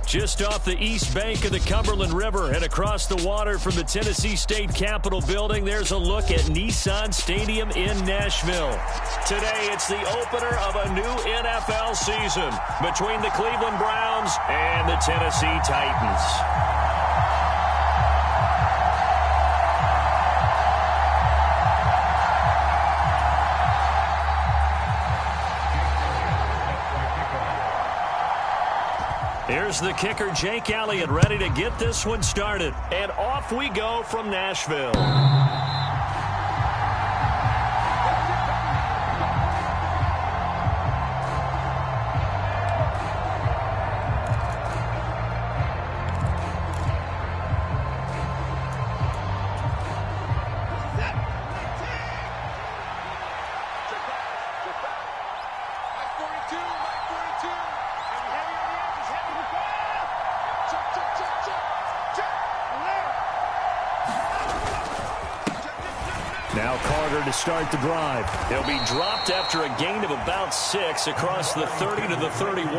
Just off the east bank of the Cumberland River and across the water from the Tennessee State Capitol building, there's a look at Nissan Stadium in Nashville. Today, it's the opener of a new NFL season between the Cleveland Browns and the Tennessee Titans. Here's the kicker, Jake Elliott, ready to get this one started. And off we go from Nashville. Now Carter to start the drive. He'll be dropped after a gain of about 6 across the 30 to the 31.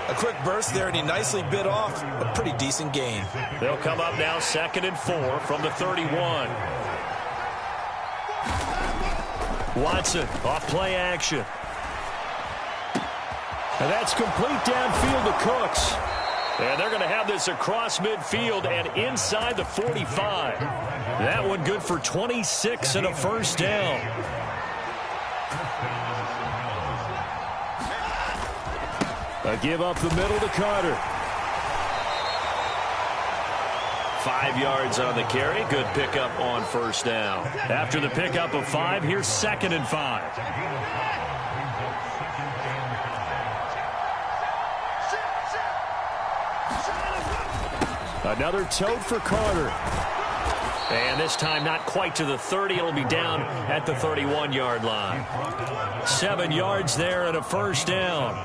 A quick burst there, and he nicely bit off a pretty decent gain. They'll come up now 2nd and 4 from the 31. Watson off play action. And that's complete downfield to Cooks. And they're going to have this across midfield and inside the 45. That one good for 26 and a first down. A give up the middle to Carter. 5 yards on the carry. Good pickup on first down. After the pickup of 5, here's 2nd and 5. Another tote for Carter. And this time not quite to the 30. It'll be down at the 31-yard line. 7 yards there and a first down.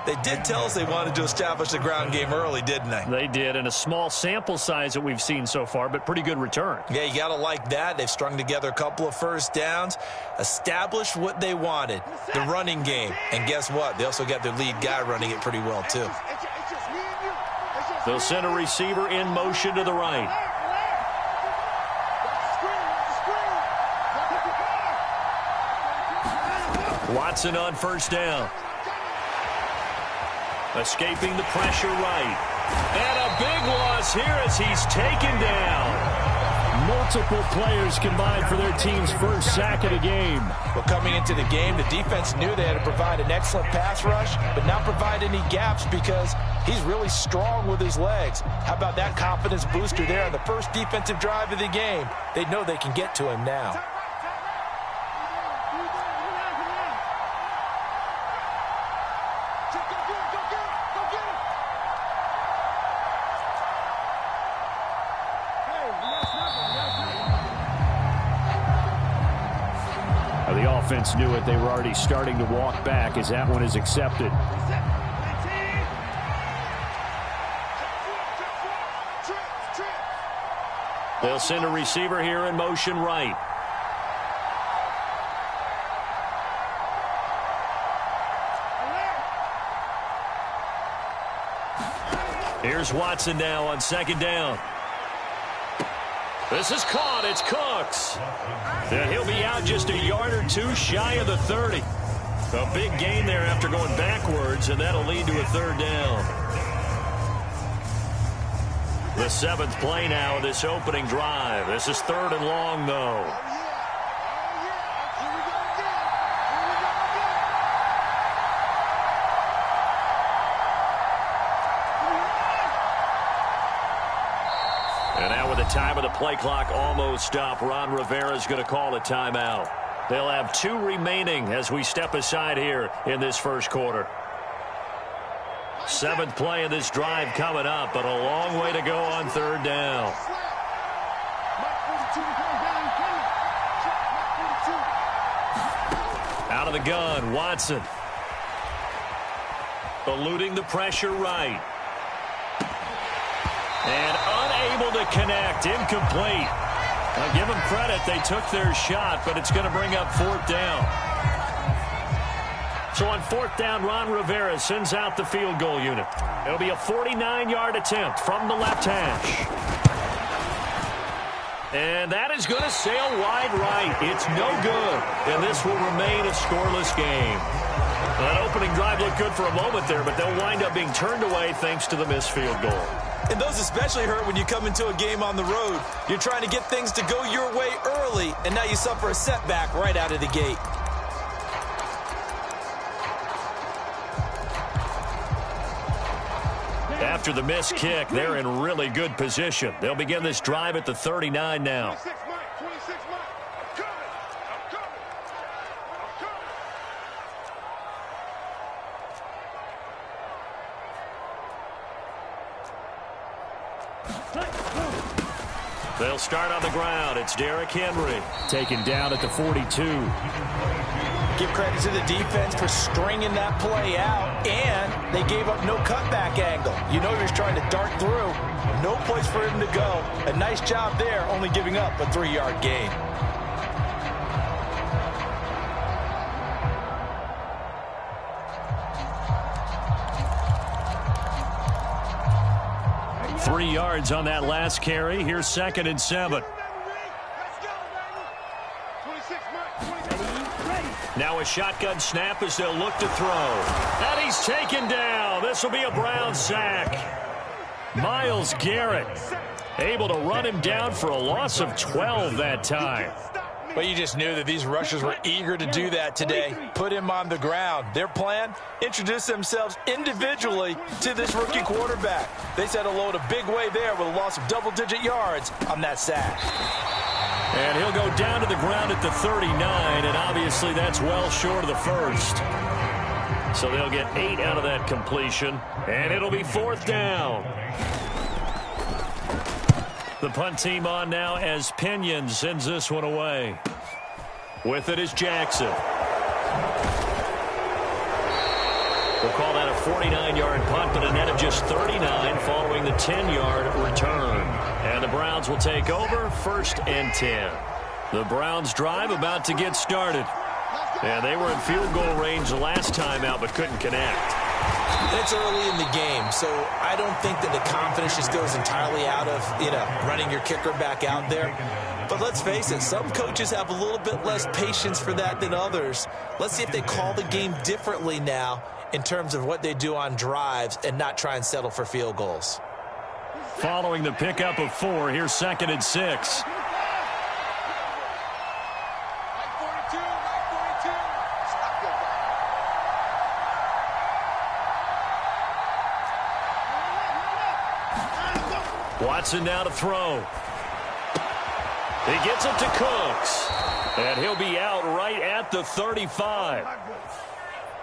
They did tell us they wanted to establish the ground game early, didn't they? They did, and a small sample size that we've seen so far, but pretty good return. Yeah, you got to like that. They've strung together a couple of first downs, established what they wanted, the running game. And guess what? They also got their lead guy running it pretty well, too. They'll send a receiver in motion to the right. Watson on first down. Escaping the pressure right. And a big loss here as he's taken down. Multiple players combined for their team's first sack of the game. Well, coming into the game, the defense knew they had to provide an excellent pass rush, but not provide any gaps because he's really strong with his legs. How about that confidence booster there on the first defensive drive of the game? They know they can get to him now. The offense knew it. They were already starting to walk back as that one is accepted. They'll send a receiver here in motion right. Here's Watson now on 2nd down. This is caught. It's Cooks. And he'll be out just a yard or 2 shy of the 30. A big gain there after going backwards, and that'll lead to a 3rd down. The 7th play now of this opening drive. This is 3rd and long, though. And now with the time of the play clock almost stopped, Ron Rivera's going to call a timeout. They'll have 2 remaining as we step aside here in this first quarter. 7th play of this drive coming up, but a long way to go on 3rd down. Out of the gun, Watson. Eluding the pressure right. And unable to connect. Incomplete. I'll give them credit. They took their shot, but it's going to bring up 4th down. So on 4th down, Ron Rivera sends out the field goal unit. It'll be a 49-yard attempt from the left hash. And that is going to sail wide right. It's no good. And this will remain a scoreless game. That opening drive looked good for a moment there, but they'll wind up being turned away thanks to the missed field goal. And those especially hurt when you come into a game on the road. You're trying to get things to go your way early, and now you suffer a setback right out of the gate. After the missed kick, they're in really good position. They'll begin this drive at the 39 now. They'll start on the ground. It's Derrick Henry taken down at the 42. Give credit to the defense for stringing that play out, and they gave up no cutback angle. You know he was trying to dart through. No place for him to go. A nice job there, only giving up a 3-yard gain. Three yards on that last carry. Here's 2nd and 7. Now a shotgun snap as they'll look to throw. And he's taken down. This will be a Brown sack. Myles Garrett able to run him down for a loss of 12 that time. But you just knew that these rushers were eager to do that today. Put him on the ground. Their plan? Introduce themselves individually to this rookie quarterback. They said hello in a big way there with a loss of double-digit yards on that sack. And he'll go down to the ground at the 39, and obviously that's well short of the first. So they'll get 8 out of that completion, and it'll be 4th down. The punt team on now as Pinion sends this one away. With it is Jackson. We'll call that a 49-yard punt, but a net of just 39 following the 10-yard return. And the Browns will take over 1st and 10. The Browns drive about to get started. And they were in field goal range the last time out but couldn't connect. It's early in the game, so I don't think that the confidence just goes entirely out of, running your kicker back out there. But let's face it, some coaches have a little bit less patience for that than others. Let's see if they call the game differently now in terms of what they do on drives and not try and settle for field goals. Following the pickup of 4, here's 2nd and 6. Watson now to throw. He gets it to Cooks. And he'll be out right at the 35.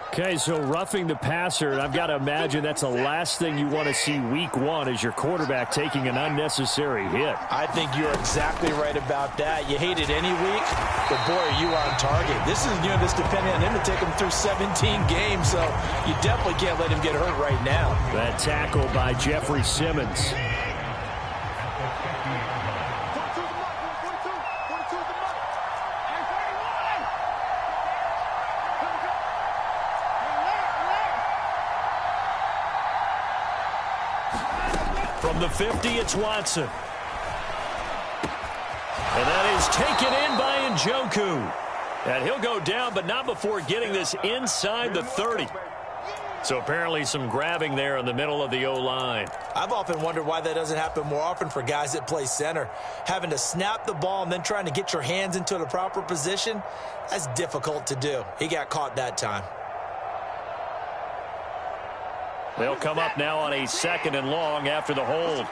Okay, so roughing the passer, and I've got to imagine that's the last thing you want to see week 1 is your quarterback taking an unnecessary hit. I think you're exactly right about that. You hate it any week, but boy, are you on target. This is, this depending on him to take him through 17 games, so you definitely can't let him get hurt right now. That tackle by Jeffrey Simmons. From the 50, it's Watson. And that is taken in by Njoku. And he'll go down, but not before getting this inside the 30. So apparently some grabbing there in the middle of the O-line. I've often wondered why that doesn't happen more often for guys that play center. Having to snap the ball and then trying to get your hands into the proper position, that's difficult to do. He got caught that time. They'll come up now on a 2nd and long after the hold.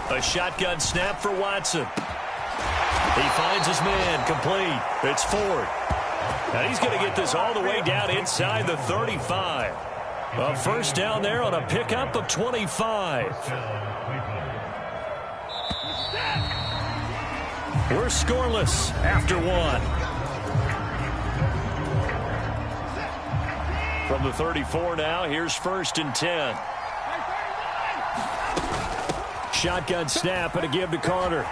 A shotgun snap for Watson. He finds his man complete. It's Ford. Now he's going to get this all the way down inside the 35. A 1st down there on a pickup of 25. We're scoreless after 1. From the 34 now, here's 1st and 10. Shotgun snap and a give to Carter.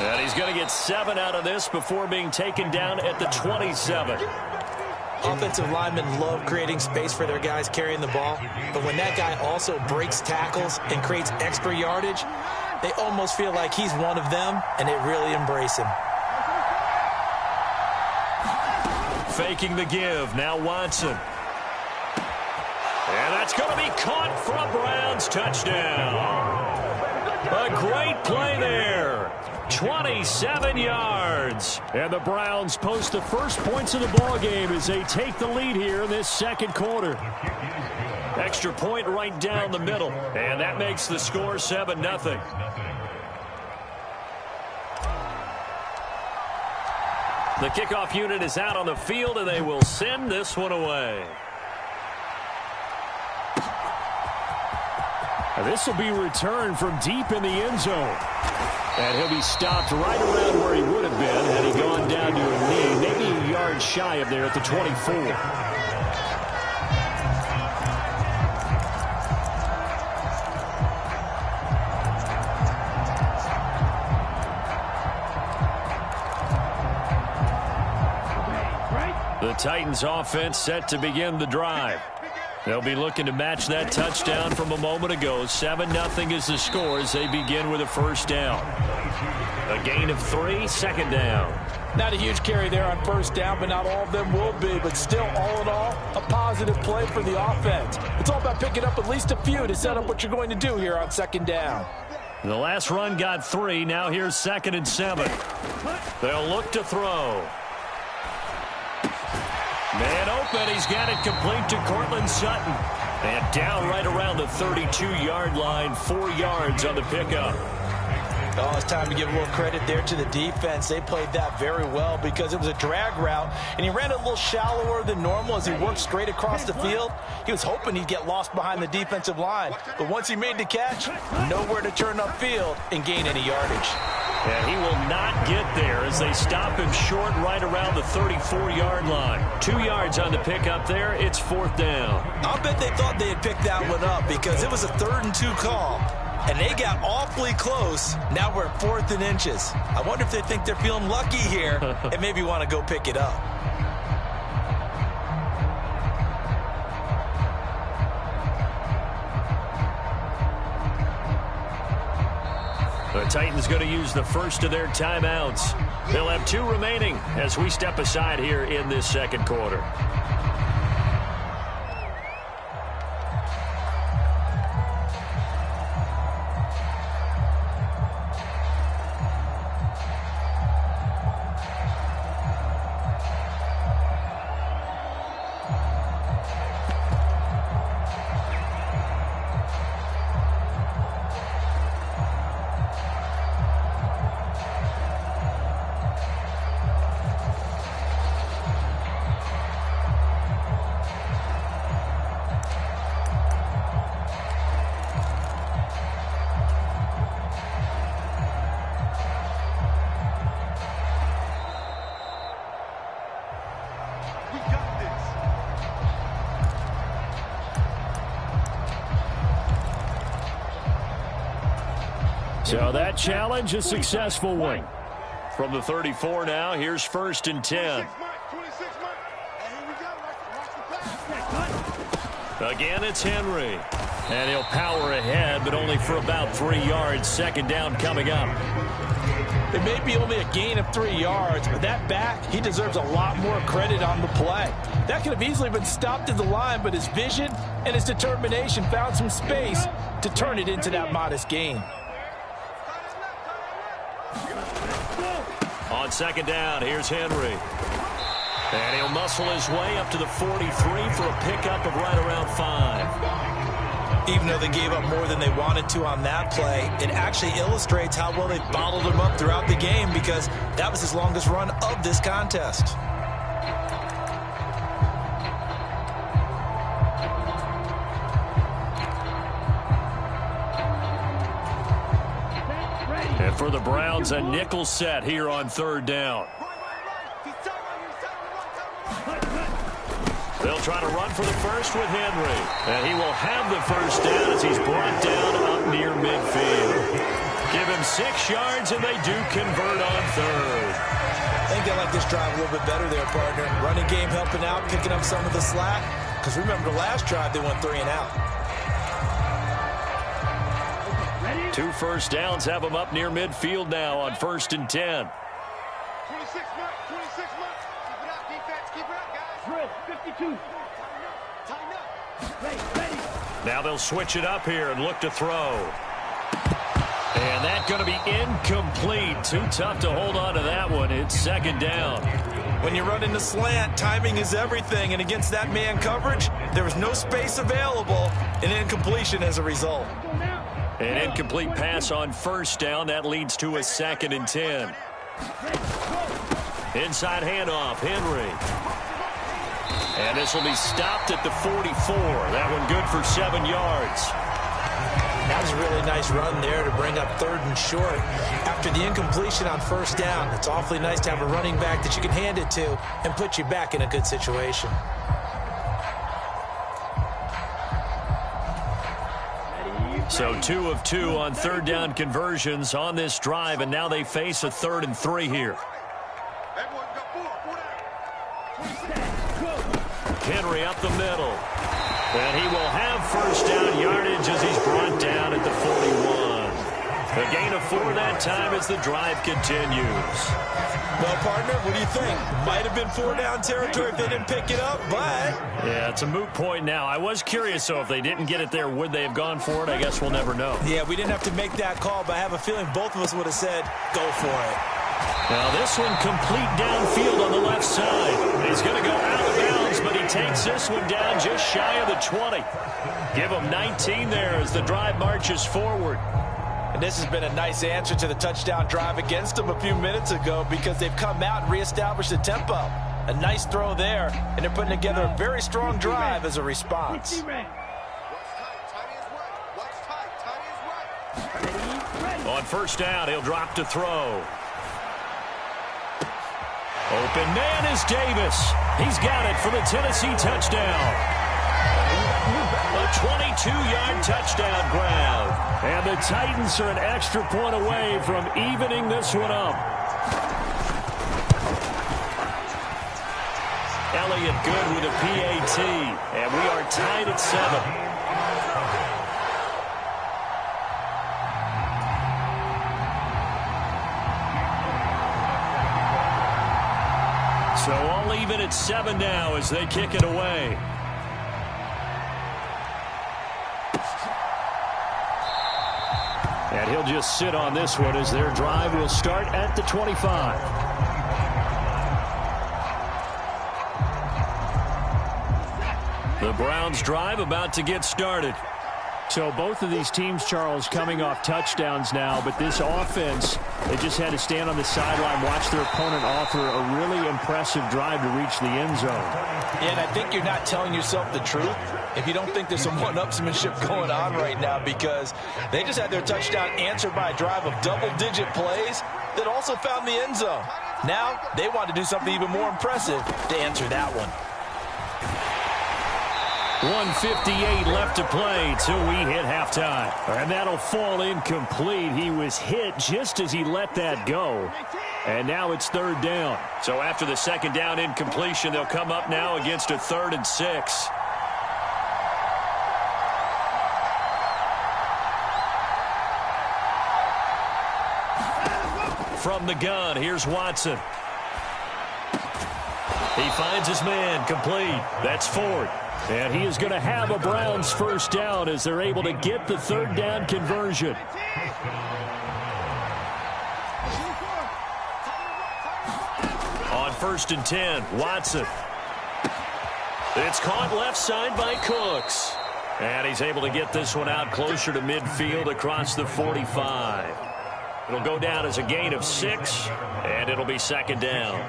And he's going to get 7 out of this before being taken down at the 27. Offensive linemen love creating space for their guys carrying the ball, but when that guy also breaks tackles and creates extra yardage, they almost feel like he's one of them, and they really embrace him. Faking the give. Now Watson. And that's going to be caught for a Browns touchdown. A great play there. 27 yards. And the Browns post the first points of the ball game as they take the lead here in this second quarter. Extra point right down the middle. And that makes the score 7-0. The kickoff unit is out on the field, and they will send this one away. This will be returned from deep in the end zone. And he'll be stopped right around where he would have been had he gone down to a knee, maybe a yard shy of there at the 24. The Titans offense set to begin the drive. They'll be looking to match that touchdown from a moment ago. 7-0 is the score as they begin with a first down. A gain of 3, second down. Not a huge carry there on first down, but not all of them will be. But still, all in all, a positive play for the offense. It's all about picking up at least a few to set up what you're going to do here on second down. The last run got 3. Now here's 2nd and 7. They'll look to throw. Man open. He's got it complete to Cortland Sutton. And down right around the 32-yard line. 4 yards on the pickup. Oh, it's time to give a little credit there to the defense. They played that very well because it was a drag route, and he ran a little shallower than normal as he worked straight across the field. He was hoping he'd get lost behind the defensive line, but once he made the catch, nowhere to turn upfield and gain any yardage. And he will not get there as they stop him short right around the 34-yard line. 2 yards on the pickup there. It's 4th down. I'll bet they thought they had picked that one up because it was a 3rd and 2 call. And they got awfully close. Now we're at 4th and inches. I wonder if they think they're feeling lucky here and maybe want to go pick it up. The Titans going to use the first of their timeouts. They'll have 2 remaining as we step aside here in this second quarter. So that challenge, a successful one. From the 34 now, here's 1st and 10. Again, it's Henry. And he'll power ahead, but only for about 3 yards. 2nd down coming up. It may be only a gain of 3 yards, but that back, he deserves a lot more credit on the play. That could have easily been stopped at the line, but his vision and his determination found some space to turn it into that modest gain. On 2nd down, here's Henry. And he'll muscle his way up to the 43 for a pickup of right around 5. Even though they gave up more than they wanted to on that play, it actually illustrates how well they bottled him up throughout the game because that was his longest run of this contest. And for the Browns, a nickel set here on 3rd down. They'll try to run for the first with Henry. And he will have the first down as he's brought down up near midfield. Give him him 6 yards, and they do convert on third. I think they like this drive a little bit better there, partner. Running game helping out, picking up some of the slack. Because remember, the last drive, they went 3 and out. 2 first downs have them up near midfield now on 1st and 10. 26 months. Keep it up, defense. Keep it up, guys. Drill, 52. Tighten up. Ready. Now they'll switch it up here and look to throw. And that's going to be incomplete. Too tough to hold on to that one. It's 2nd down. When you run into slant, timing is everything. And against that man coverage, there was no space available. An incompletion as a result. An incomplete pass on 1st down. That leads to a 2nd and 10. Inside handoff, Henry. And this will be stopped at the 44. That one good for 7 yards. That was a really nice run there to bring up 3rd and short. After the incompletion on 1st down, it's awfully nice to have a running back that you can hand it to and put you back in a good situation. So 2 of 2 on 3rd down conversions on this drive, and now they face a 3rd and 3 here. Henry up the middle. And he will have 1st down yardage as he's brought down at the 41. A gain of 4 that time as the drive continues. Well, partner, what do you think? Might have been 4 down territory if they didn't pick it up, but... Yeah, it's a moot point now. I was curious, so if they didn't get it there, would they have gone for it? I guess we'll never know. Yeah, we didn't have to make that call, but I have a feeling both of us would have said, go for it. Now this one complete downfield on the left side. He's going to go out of bounds, but he takes this one down just shy of the 20. Give him 19 there as the drive marches forward. And this has been a nice answer to the touchdown drive against them a few minutes ago because they've come out and reestablished the tempo. A nice throw there, and they're putting together a very strong drive as a response. On 1st down, he'll drop to throw. Open man is Davis. He's got it for the Tennessee touchdown. A 22-yard touchdown grab. And the Titans are an extra point away from evening this one up. Elliott good with a PAT. And we are tied at 7. So all even at 7 now as they kick it away. And he'll just sit on this one as their drive will start at the 25. The Browns' drive about to get started. So both of these teams, Charles, coming off touchdowns now, but this offense, they just had to stand on the sideline, watch their opponent offer a really impressive drive to reach the end zone. Yeah, and I think you're not telling yourself the truth if you don't think there's some one-upsmanship going on right now, because they just had their touchdown answered by a drive of double-digit plays that also found the end zone. Now they want to do something even more impressive to answer that one. 1:58 left to play till we hit halftime. And that'll fall incomplete. He was hit just as he let that go. And now it's 3rd down. So after the 2nd down incompletion, they'll come up now against a 3rd and 6. From the gun, here's Watson. He finds his man, complete. That's Ford. And he is going to have a Browns 1st down as they're able to get the 3rd down conversion. On 1st and 10, Watson. It's caught left side by Cooks. And he's able to get this one out closer to midfield across the 45. It'll go down as a gain of 6, and it'll be 2nd down.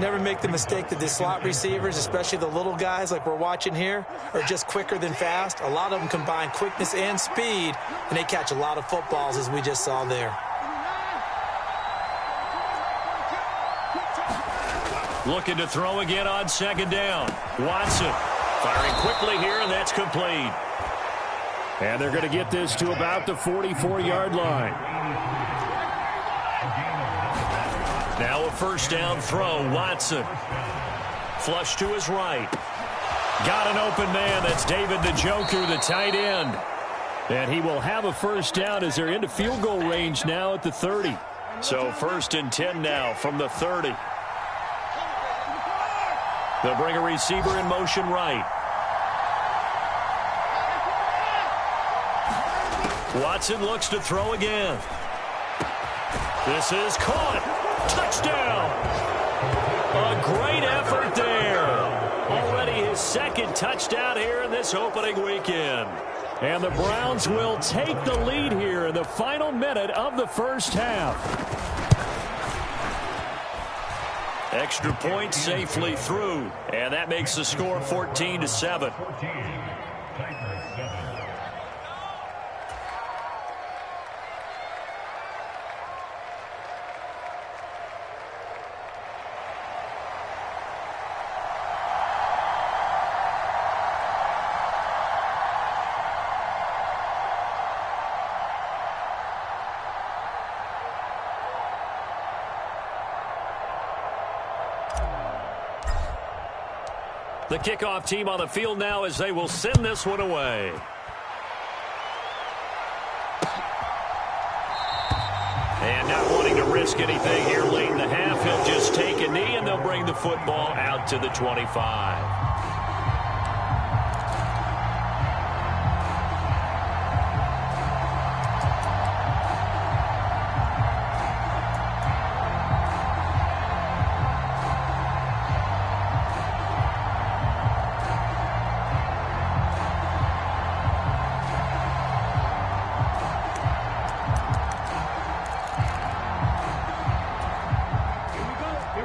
Never make the mistake that the slot receivers, especially the little guys like we're watching here, are just quicker than fast. A lot of them combine quickness and speed, and they catch a lot of footballs, as we just saw there. Looking to throw again on 2nd down. Watson firing quickly here, and that's complete. And they're going to get this to about the 44-yard line. Now a first down throw. Watson. Flush to his right. Got an open man. That's David Njoku, the tight end. And he will have a first down as they're into field goal range now at the 30. So 1st and 10 now from the 30. They'll bring a receiver in motion right. Watson looks to throw again. This is caught. Touchdown. A great effort there. Already his 2nd touchdown here in this opening weekend. And the Browns will take the lead here in the final minute of the first half. Extra point safely through. And that makes the score 14-7. The kickoff team on the field now as they will send this one away. And not wanting to risk anything here late in the half, he'll just take a knee and they'll bring the football out to the 25.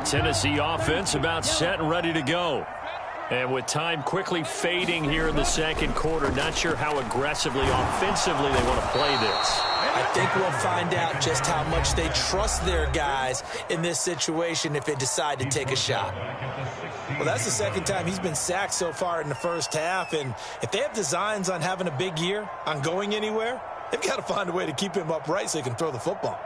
Tennessee offense about set and ready to go. And with time quickly fading here in the second quarter, not sure how aggressively, offensively they want to play this. I think we'll find out just how much they trust their guys in this situation if they decide to take a shot. Well, that's the 2nd time he's been sacked so far in the first half. And if they have designs on having a big year, on going anywhere, they've got to find a way to keep him upright so he can throw the football.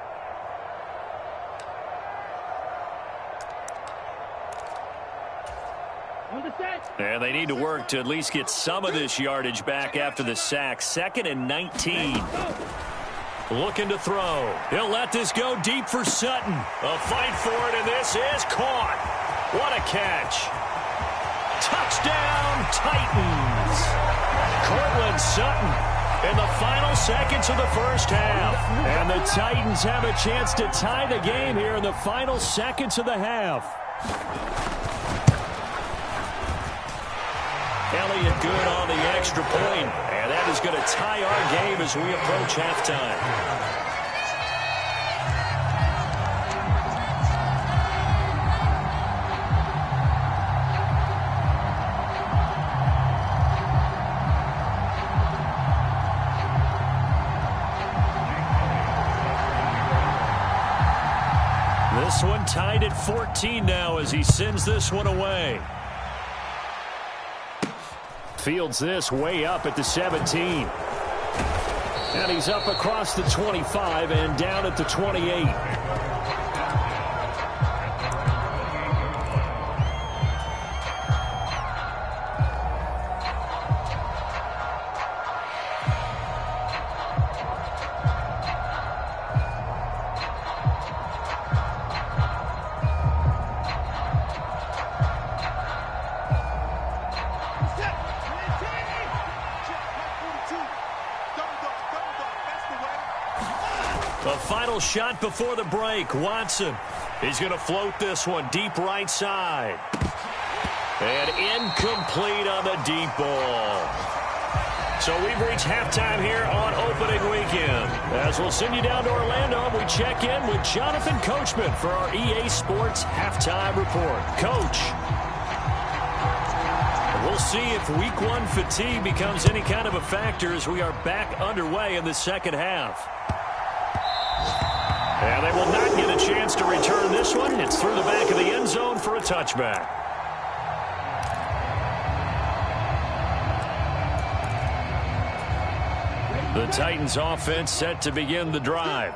And they need to work to at least get some of this yardage back after the sack. 2nd and 19. Looking to throw. He'll let this go deep for Sutton. A fight for it, and this is caught. What a catch. Touchdown, Titans. Cortland Sutton in the final seconds of the first half. And the Titans have a chance to tie the game here in the final seconds of the half. Elliott good on the extra point, and that is going to tie our game as we approach halftime. This one tied at 14 now as he sends this one away. Fields this way up at the 17. And he's up across the 25 and down at the 28. The final shot before the break. Watson. He's going to float this one deep right side. And incomplete on the deep ball. So we've reached halftime here on opening weekend. As we'll send you down to Orlando, we check in with Jonathan Coachman for our EA Sports Halftime Report. Coach. We'll see if week one fatigue becomes any kind of a factor as we are back underway in the second half. And they will not get a chance to return this one. It's through the back of the end zone for a touchback. The Titans offense set to begin the drive.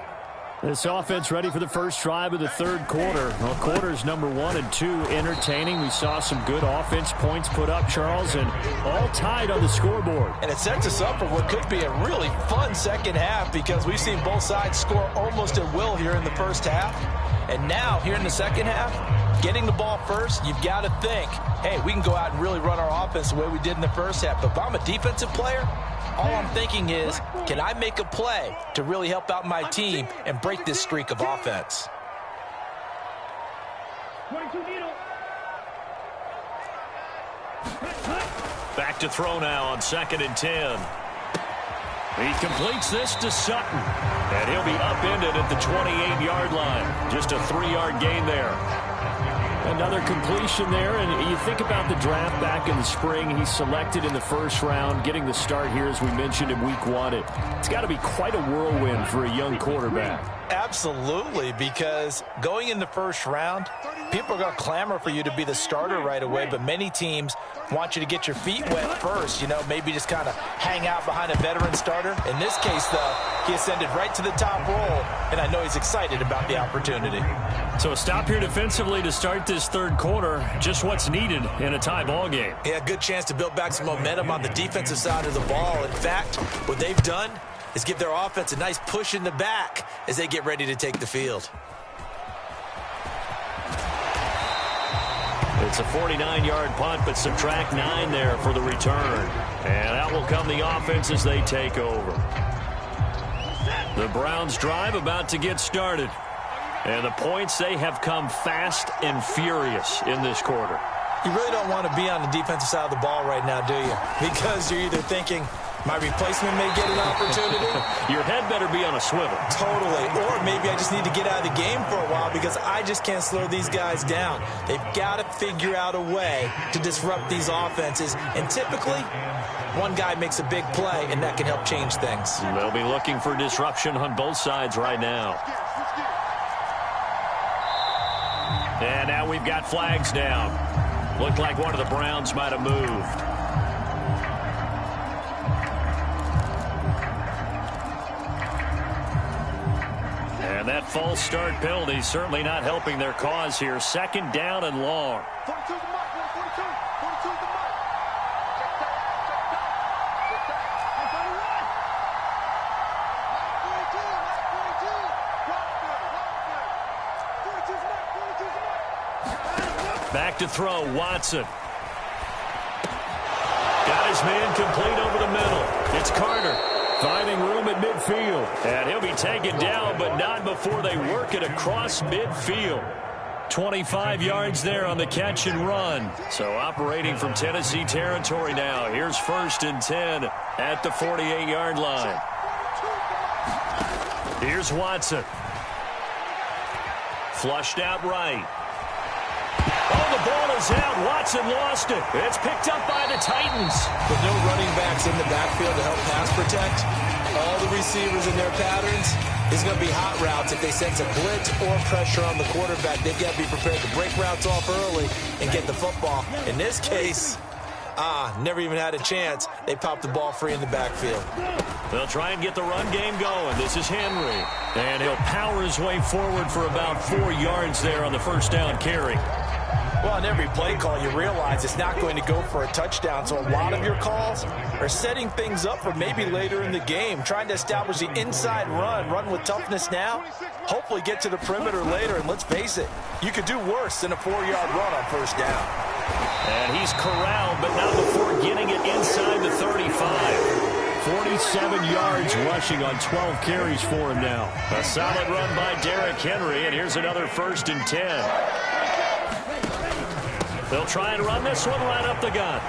This offense ready for the first drive of the third quarter. Well, quarters number 1 and 2 entertaining. We saw some good offense points put up, Charles, and all tied on the scoreboard. And it sets us up for what could be a really fun second half because we've seen both sides score almost at will here in the first half. And now, here in the second half, getting the ball first, you've got to think, hey, we can go out and really run our offense the way we did in the first half. But if I'm a defensive player, all I'm thinking is, can I make a play to really help out my team and break this streak of offense? Back to throw now on 2nd and 10. He completes this to Sutton, and he'll be upended at the 28-yard line. Just a 3-yard gain there. Another completion there, and you think about the draft back in the spring. He's selected in the first round, getting the start here, as we mentioned, in week 1. It's got to be quite a whirlwind for a young quarterback. Absolutely, because going in the first round, people are going to clamor for you to be the starter right away, but many teams want you to get your feet wet first, you know, maybe just kind of hang out behind a veteran starter. In this case, though, he ascended right to the top role, and I know he's excited about the opportunity. So a stop here defensively to start this third quarter, just what's needed in a tie ball game. Yeah, good chance to build back some momentum on the defensive side of the ball. In fact, what they've done is give their offense a nice push in the back as they get ready to take the field. It's a 49-yard punt, but subtract 9 there for the return. And out will come the offense as they take over. The Browns drive about to get started. And the points, they have come fast and furious in this quarter. You really don't want to be on the defensive side of the ball right now, do you? Because you're either thinking, my replacement may get an opportunity. Your head better be on a swivel. Totally. Or maybe I just need to get out of the game for a while because I just can't slow these guys down. They've got to figure out a way to disrupt these offenses. And typically, one guy makes a big play, and that can help change things. They'll be looking for disruption on both sides right now. And now we've got flags down. Looked like one of the Browns might have moved. And that false start penalty certainly not helping their cause here. 2nd down and long. 42's the mark, 42's the mark. Back to throw, Watson. Got his man complete over the middle. It's Carter finding room at midfield. And he'll be taken down, but not before they work it across midfield. 25 yards there on the catch and run. So operating from Tennessee territory now. Here's 1st and 10 at the 48-yard line. Here's Watson. Flushed out right. Oh, the ball is out. Watson lost it. It's picked up by the Titans. With no running backs in the backfield to help pass protect, all the receivers in their patterns is going to be hot routes. If they sense a blitz or pressure on the quarterback, they've got to be prepared to break routes off early and get the football. In this case, never even had a chance. They popped the ball free in the backfield. They'll try and get the run game going. This is Henry. And he'll power his way forward for about 4 yards there on the first down carry. Well, on every play call, you realize it's not going to go for a touchdown. So a lot of your calls are setting things up for maybe later in the game, trying to establish the inside run with toughness now, hopefully get to the perimeter later. And let's face it, you could do worse than a 4-yard run on first down. And he's corralled, but not before getting it inside the 35. 47 yards rushing on 12 carries for him now. A solid run by Derrick Henry, and here's another 1st and 10. They'll try and run this one right up the gut.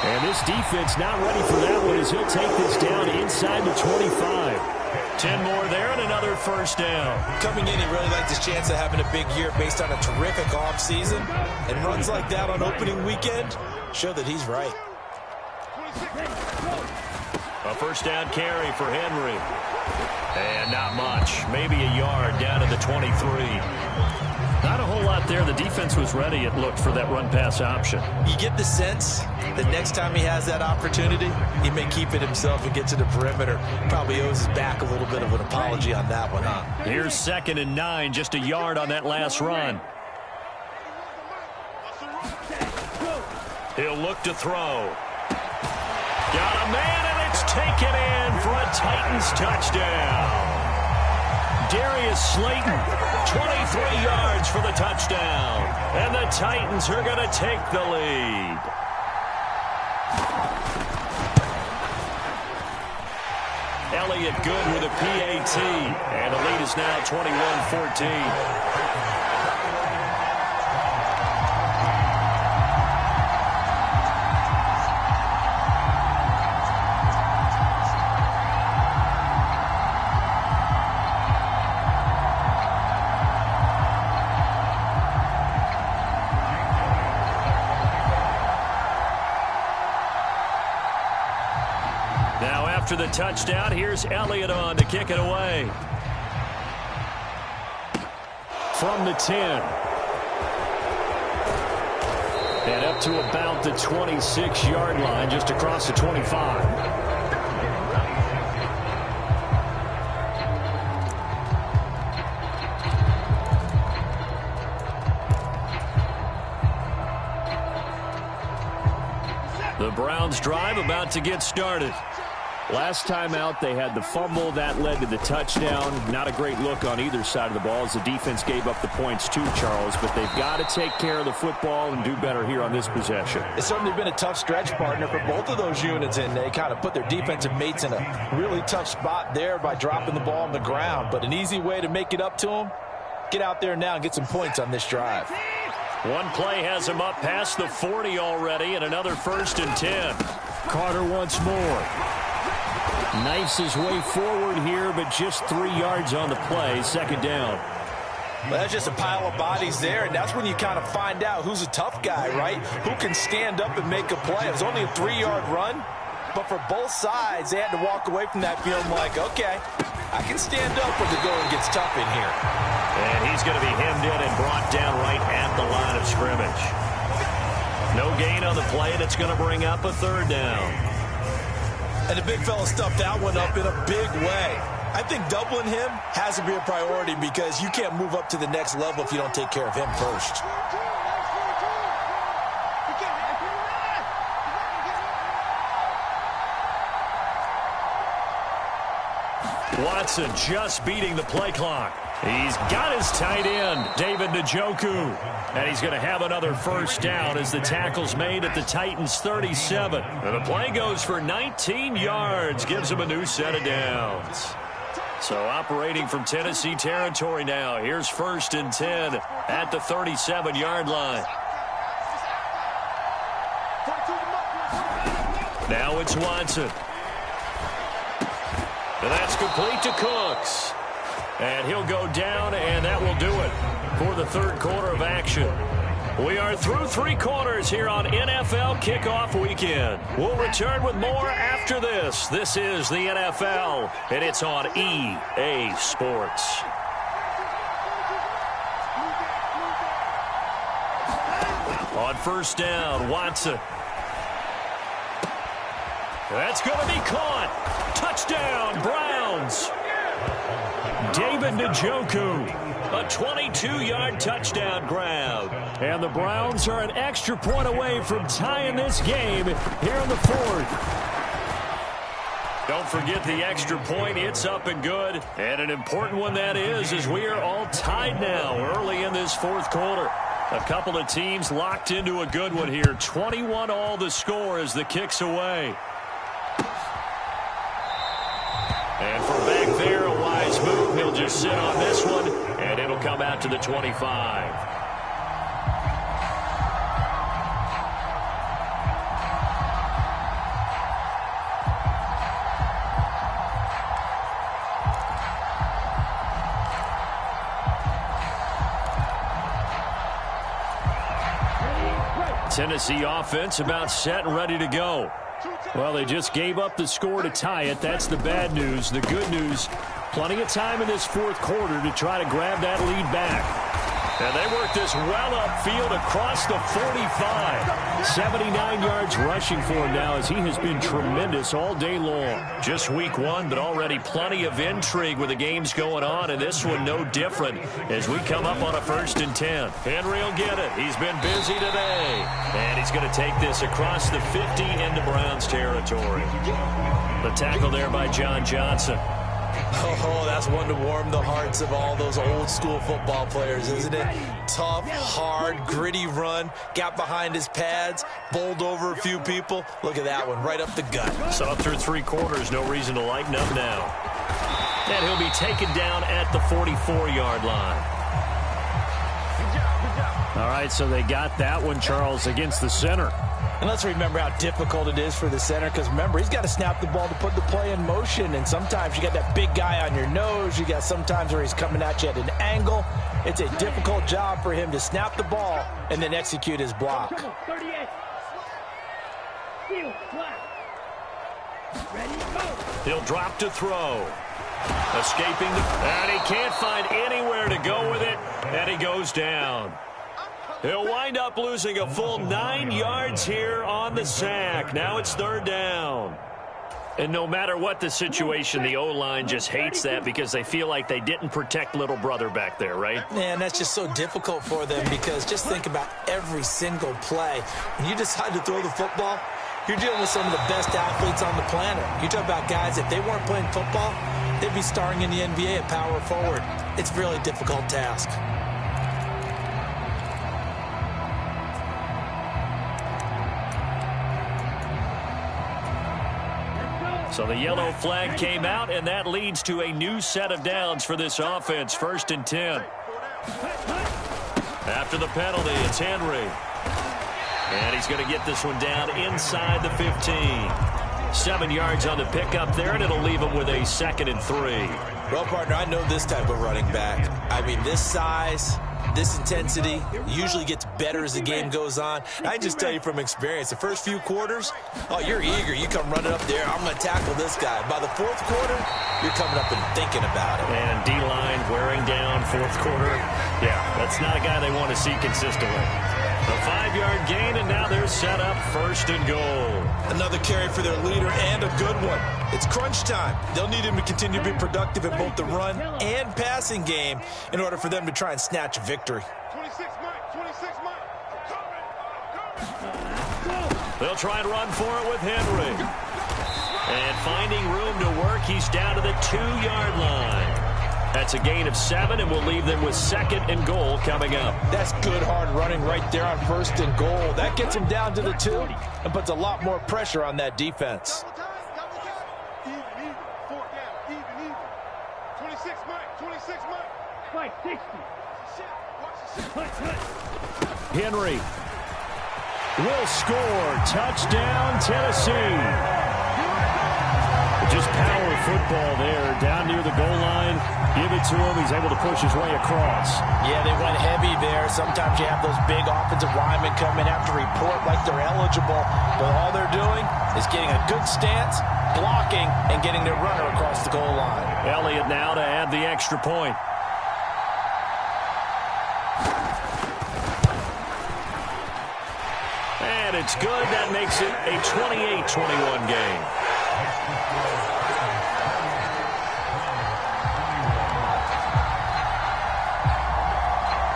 And this defense not ready for that one as he'll take this down inside the 25. 10 more there and another 1st down. Coming in, he really liked his chance of having a big year based on a terrific offseason. And runs like that on opening weekend show that he's right. A 1st down carry for Henry. And not much. Maybe a yard down to the 23. Not a whole lot there. The defense was ready, it looked, for that run-pass option. You get the sense that next time he has that opportunity, he may keep it himself and get to the perimeter. Probably owes his back a little bit of an apology on that one, huh? Here's 2nd and 9, just a yard on that last run. He'll look to throw. Got a man, and it's taken in for a Titans touchdown. Darius Slayton, 23 yards for the touchdown. And the Titans are going to take the lead. Elliott good with a PAT. And the lead is now 21-14. After the touchdown, here's Elliott on to kick it away. From the 10. And up to about the 26-yard line, just across the 25. The Browns drive about to get started. Last time out, they had the fumble. That led to the touchdown. Not a great look on either side of the ball as the defense gave up the points too, Charles. But they've got to take care of the football and do better here on this possession. It's certainly been a tough stretch, partner, for both of those units, and they kind of put their defensive mates in a really tough spot there by dropping the ball on the ground. But an easy way to make it up to them, get out there now and get some points on this drive. One play has him up past the 40 already, and another 1st and 10. Carter once more. Knifes his way forward here, but just 3 yards on the play. 2nd down. Well, that's just a pile of bodies there, and that's when you kind of find out who's a tough guy, right? Who can stand up and make a play. It was only a 3-yard run, but for both sides, they had to walk away from that feeling like, okay, I can stand up when the going gets tough in here. And he's going to be hemmed in and brought down right at the line of scrimmage. No gain on the play. That's going to bring up a 3rd down. And the big fella stuffed that one up in a big way. I think doubling him has to be a priority because you can't move up to the next level if you don't take care of him first. Watson just beating the play clock. He's got his tight end, David Njoku. And he's going to have another 1st down as the tackle's made at the Titans' 37. And the play goes for 19 yards, gives him a new set of downs. So operating from Tennessee territory now. Here's 1st and 10 at the 37-yard line. Now it's Watson. And that's complete to Cooks. And he'll go down, and that will do it for the 3rd quarter of action. We are through 3 quarters here on NFL Kickoff Weekend. We'll return with more after this. This is the NFL, and it's on EA Sports. On 1st down, Watson. That's going to be caught. Touchdown, Browns. David Njoku, a 22-yard touchdown grab. And the Browns are an extra point away from tying this game here in the 4th. Don't forget the extra point. It's up and good. And an important one that is, as we are all tied now early in this 4th quarter. A couple of teams locked into a good one here. 21-all the score as the kick's away. And from back there, a wise move. He'll just sit on this one, and it'll come out to the 25. Tennessee offense about set and ready to go. Well, they just gave up the score to tie it. That's the bad news. The good news, plenty of time in this 4th quarter to try to grab that lead back. And they work this well upfield across the 45. 79 yards rushing for him now as he has been tremendous all day long. Just week one, but already plenty of intrigue with the games going on, and this one no different as we come up on a 1st and 10. Henry will get it. He's been busy today. And he's going to take this across the 50 into Browns territory. The tackle there by John Johnson. Oh, that's one to warm the hearts of all those old school football players, isn't it? Tough, hard, gritty run, got behind his pads, bowled over a few people. Look at that one, right up the gut. So through 3 quarters, no reason to lighten up now. And he'll be taken down at the 44-yard line. All right, so they got that one, Charles, against the center. And let's remember how difficult it is for the center, because remember, he's got to snap the ball to put the play in motion, and sometimes you got that big guy on your nose. You got sometimes where he's coming at you at an angle. It's a difficult job for him to snap the ball and then execute his block. He'll drop to throw. Escaping, and he can't find anywhere to go with it, and he goes down. He'll wind up losing a full 9 yards here on the sack. Now it's 3rd down. And no matter what the situation, the O-line just hates that because they feel like they didn't protect little brother back there, right? Man, that's just so difficult for them because just think about every single play. When you decide to throw the football, you're dealing with some of the best athletes on the planet. You talk about guys, if they weren't playing football, they'd be starring in the NBA at power forward. It's a really difficult task. So the yellow flag came out, and that leads to a new set of downs for this offense. 1st and 10. After the penalty, it's Henry. And he's going to get this one down inside the 15. 7 yards on the pickup there, and it'll leave him with a 2nd and 3. Well, partner, I know this type of running back. I mean, this size, this intensity usually gets better as the game goes on. I just tell you from experience, the first few quarters, oh, you're eager. You come running up there, I'm going to tackle this guy. By the 4th quarter, you're coming up and thinking about it. And D-line wearing down 4th quarter. Yeah, that's not a guy they want to see consistently. A 5-yard gain, and now they're set up 1st and goal. Another carry for their leader, and a good one. It's crunch time. They'll need him to continue to be productive in both the run and passing game in order for them to try and snatch a victory. 26 Mike, 26 Mike. They'll try and run for it with Henry. And finding room to work, he's down to the 2-yard line. That's a gain of 7, and we'll leave them with 2nd and goal coming up. That's good hard running right there on 1st and goal. That gets him down to the 2 and puts a lot more pressure on that defense. Even, 4 down, even. 26 Mike, 26 Mike. 60. Henry will score. Touchdown, Tennessee. Just power football there, down near the goal line. Give it to him. He's able to push his way across. Yeah, they went heavy there. Sometimes you have those big offensive linemen come in, have to report like they're eligible. But all they're doing is getting a good stance, blocking, and getting their runner across the goal line. Elliott now to add the extra point. And it's good. That makes it a 28-21 game.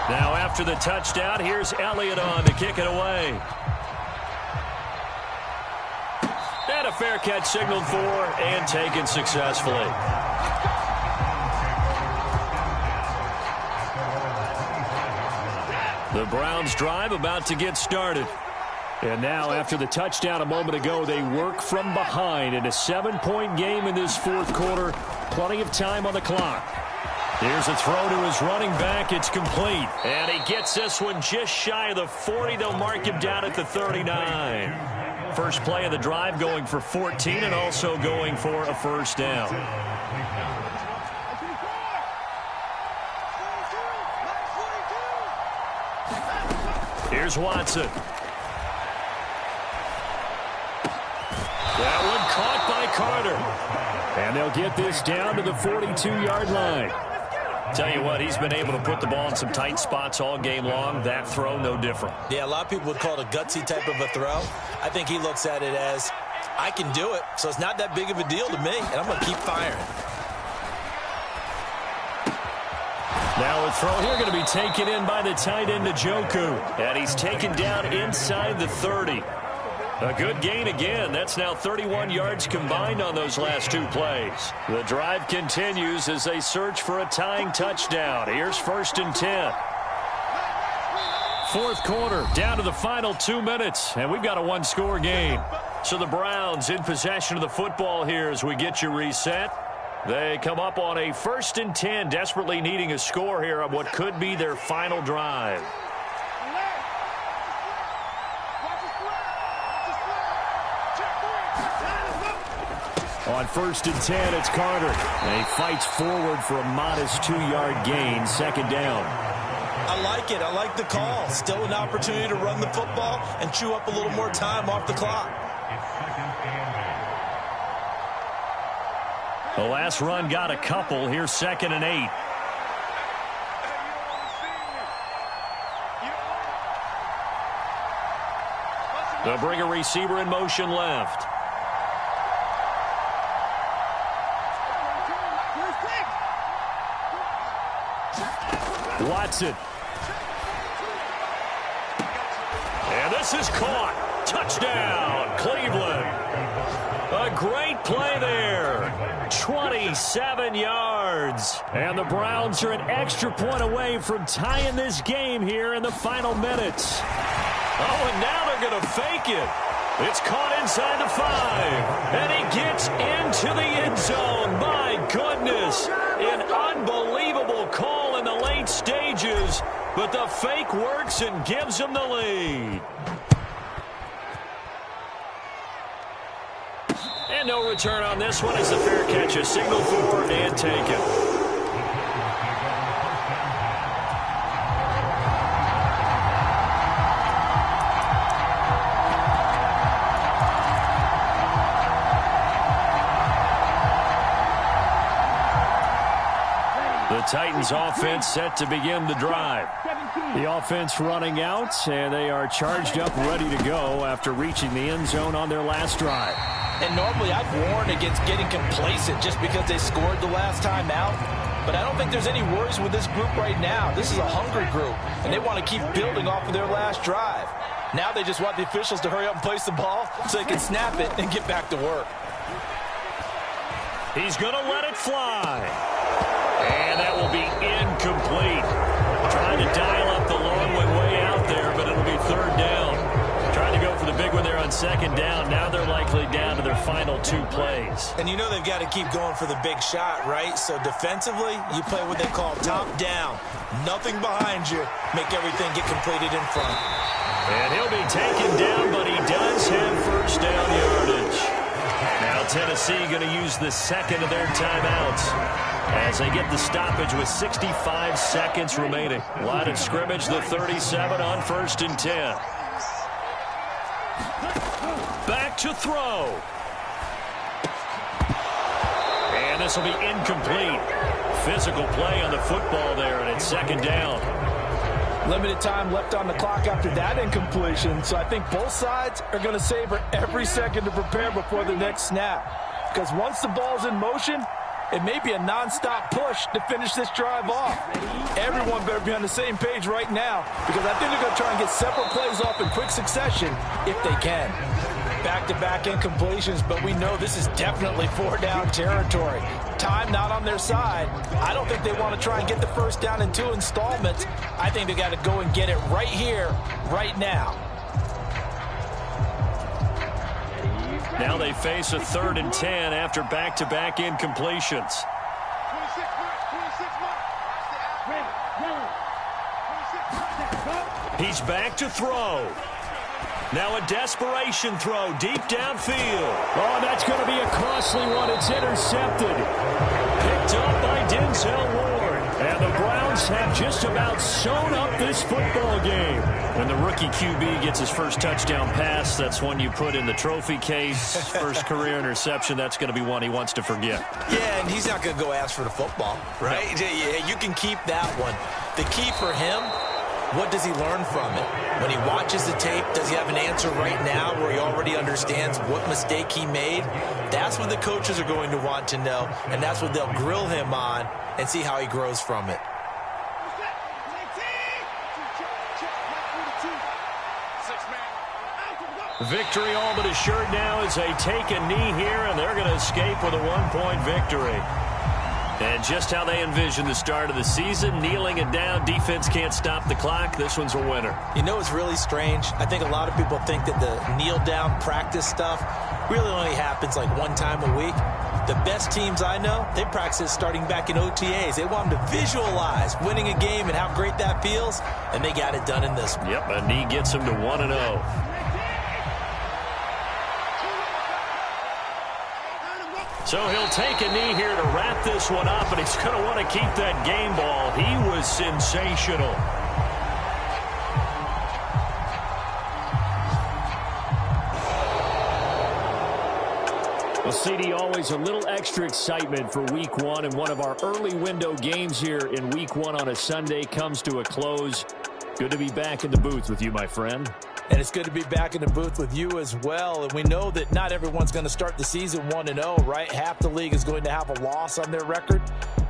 Now after the touchdown, here's Elliott on to kick it away. And a fair catch signaled for and taken successfully. The Browns drive about to get started. And now after the touchdown a moment ago, they work from behind in a 7-point game in this 4th quarter. Plenty of time on the clock. Here's a throw to his running back. It's complete. And he gets this one just shy of the 40. They'll mark him down at the 39. First play of the drive going for 14 and also going for a 1st down. Here's Watson. That one caught by Carter. And they'll get this down to the 42-yard line. Tell you what, he's been able to put the ball in some tight spots all game long. That throw, no different. Yeah, a lot of people would call it a gutsy type of a throw. I think he looks at it as, I can do it, so it's not that big of a deal to me, and I'm going to keep firing. Now a throw here going to be taken in by the tight end, Njoku. And he's taken down inside the 30. A good gain again. That's now 31 yards combined on those last two plays. The drive continues as they search for a tying touchdown. Here's 1st and 10. Fourth quarter, down to the final 2 minutes, and we've got a one-score game. So the Browns in possession of the football here as we get you reset. They come up on a 1st and 10, desperately needing a score here on what could be their final drive. On 1st and 10, it's Carter. And he fights forward for a modest 2-yard gain, 2nd down. I like it. I like the call. Still an opportunity to run the football and chew up a little more time off the clock. The last run got a couple. Here's 2nd and 8. They'll bring a receiver in motion left. Watson. And this is caught. Touchdown, Cleveland. A great play there. 27 yards. And the Browns are an extra point away from tying this game here in the final minutes. Oh, and now they're going to fake it. It's caught inside the 5. And he gets into the end zone. My goodness. An unbelievable call in the late stages. But the fake works and gives them the lead. And no return on this one as the fair catch is signaled for and taken. The Titans offense set to begin the drive. The offense running out, and they are charged up, ready to go after reaching the end zone on their last drive. And normally I've warned against getting complacent just because they scored the last time out. But I don't think there's any worries with this group right now. This is a hungry group, and they want to keep building off of their last drive. Now they just want the officials to hurry up and place the ball so they can snap it and get back to work. He's going to let it fly. And that will be incomplete. Trying to dial up the long one way out there, but it'll be 3rd down. Trying to go for the big one there on 2nd down. Now they're likely down to their final 2 plays. And you know they've got to keep going for the big shot, right? So defensively, you play what they call top down. Nothing behind you. Make everything get completed in front. And he'll be taken down, but he does have 1st down yardage. Now Tennessee going to use the 2nd of their timeouts as they get the stoppage with 65 seconds remaining. Line of scrimmage, the 37 on 1st and 10. Back to throw. And this will be incomplete. Physical play on the football there, and it's 2nd down. Limited time left on the clock after that incompletion, so I think both sides are going to savor every second to prepare before the next snap. Because once the ball's in motion, it may be a nonstop push to finish this drive off. Everyone better be on the same page right now, because I think they're going to try and get several plays off in quick succession if they can. Back-to-back incompletions, but we know this is definitely 4-down territory. Time not on their side. I don't think they want to try and get the 1st down in 2 installments. I think they got to go and get it right here, right now. Now they face a 3rd and 10 after back-to-back incompletions. 26 marks. He's back to throw. Now a desperation throw deep downfield. Oh, that's going to be a costly one. It's intercepted. Picked up by Denzel Ward. And the Browns have just just about sewn up this football game. When the rookie QB gets his first touchdown pass, that's one you put in the trophy case. First career interception, that's going to be one he wants to forget. Yeah, and he's not going to go ask for the football, right? No. Yeah, you can keep that one. The key for him, what does he learn from it? When he watches the tape, does he have an answer right now where he already understands what mistake he made? That's what the coaches are going to want to know, and that's what they'll grill him on and see how he grows from it. Victory all but assured now as they take a knee here, and they're going to escape with a one-point victory. And just how they envisioned the start of the season, kneeling it down, defense can't stop the clock. This one's a winner. You know, it's really strange. I think a lot of people think that the kneel-down practice stuff really only happens like one time a week. The best teams I know, they practice starting back in OTAs. They want them to visualize winning a game and how great that feels, and they got it done in this one. Yep, a knee gets them to 1-0. So he'll take a knee here to wrap this one up, and he's going to want to keep that game ball. He was sensational. Well, CD, always a little extra excitement for Week 1, and one of our early window games here in Week 1 on a Sunday comes to a close. Good to be back in the booth with you, my friend. And it's good to be back in the booth with you as well. And we know that not everyone's going to start the season 1-0, right? Half the league is going to have a loss on their record.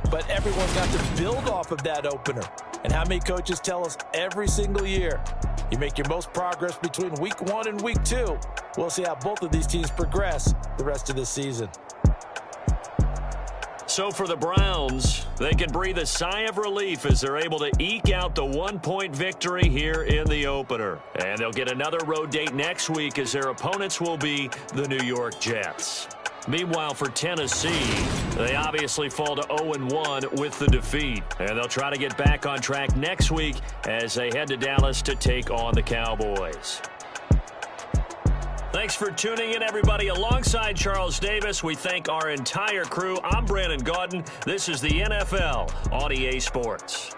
But everyone's got to build off of that opener. And how many coaches tell us every single year, you make your most progress between Week 1 and Week 2. We'll see how both of these teams progress the rest of this season. So for the Browns, they can breathe a sigh of relief as they're able to eke out the one-point victory here in the opener. And they'll get another road date next week as their opponents will be the New York Jets. Meanwhile, for Tennessee, they obviously fall to 0-1 with the defeat. And they'll try to get back on track next week as they head to Dallas to take on the Cowboys. Thanks for tuning in, everybody. Alongside Charles Davis, we thank our entire crew. I'm Brandon Gaudin. This is the NFL on EA Sports.